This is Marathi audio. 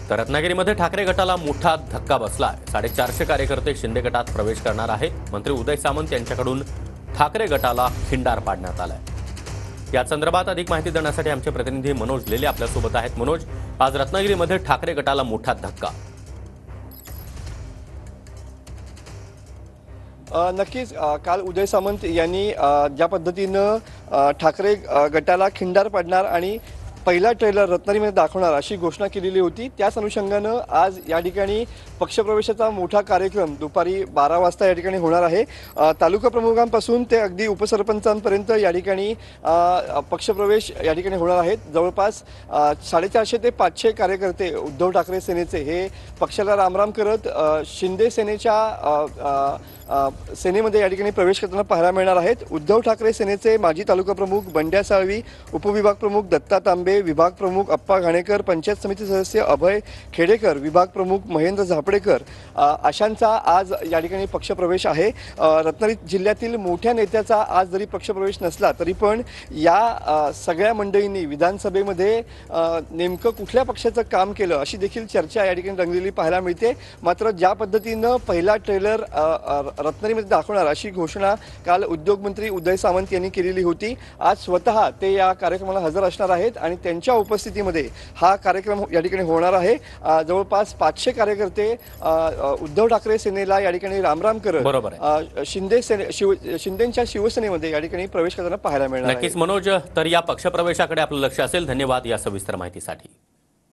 तर रत्नागिरीमध्ये ठाकरे गटाला मोठा धक्का बसला आहे। 450 कार्यकर्ते शिंदे गटात प्रवेश करणार आहे। मंत्री उदय सामंत यांच्याकडून ठाकरे गटाला खिंडार पाडण्यात आलाय। या संदर्भात अधिक माहिती देण्यासाठी आमचे प्रतिनिधी मनोज लेले आपल्यासोबत आहेत। मनोज, आज रत्नागिरीमध्ये ठाकरे गटाला मोठा धक्का। नक्कीच काल उदय सामंत यांनी ज्या पद्धतीनं ठाकरे गटाला खिंडार पाडणार आणि पहिला ट्रेलर रत्नागिरीमध्ये दाखवणार अशी घोषणा केलेली होती। त्याच अनुषंगानं आज या ठिकाणी पक्षप्रवेशाचा मोठा कार्यक्रम दुपारी 12 वाजता या ठिकाणी होणार आहे। तालुका प्रमुखांपासून ते अगदी उपसरपंचांपर्यंत या ठिकाणी पक्षप्रवेश या ठिकाणी होणार आहेत। जवळपास 450 ते 500 कार्यकर्ते उद्धव ठाकरे सेनेचे हे पक्षाला रामराम करत शिंदे सेनेमध्ये या ठिकाणी प्रवेश करताना पाहायला मिळणार आहेत। उद्धव ठाकरे सेनेचे माजी तालुका प्रमुख बंड्या साळवी, उपविभाग प्रमुख दत्ता तांबे, विभाग प्रमुख अप्पा घाणेकर, पंचायत समिती सदस्य अभय खेडेकर, विभाग प्रमुख महेंद्र झापडेकर अशांचा आज या ठिकाणी पक्षप्रवेश आहे। रत्नागिरी जिल्ह्यातील मोठ्या नेत्याचा आज जरी पक्षप्रवेश नसला तरी पण या सगळ्या मंडळींनी विधानसभेमध्ये नेमकं कुठल्या पक्षाचं काम केलं अशी देखील चर्चा या ठिकाणी रंगलेली पाहायला मिळते। मात्र ज्या पद्धतीनं पहिला ट्रेलर रत्नागिरीमध्ये दाखवणार अशी घोषणा काल उद्योगमंत्री उदय सामंत यांनी केलेली होती। आज स्वतः ते या कार्यक्रमाला हजर असणार आहेत आणि त्यांच्या उपस्थितीमध्ये हा कार्यक्रम या ठिकाणी होणार आहे। जवळपास 500 कार्यकर्ते उद्धव ठाकरे सेनेला या ठिकाणी रामराम करत शिंदेच्या शिवसेनेमध्ये या ठिकाणी प्रवेश करताना पाहायला मिळणार आहे। नक्कीच मनोज, तर या पक्षप्रवेशाकडे आपलं लक्ष असेल। धन्यवाद या सविस्तर माहितीसाठी।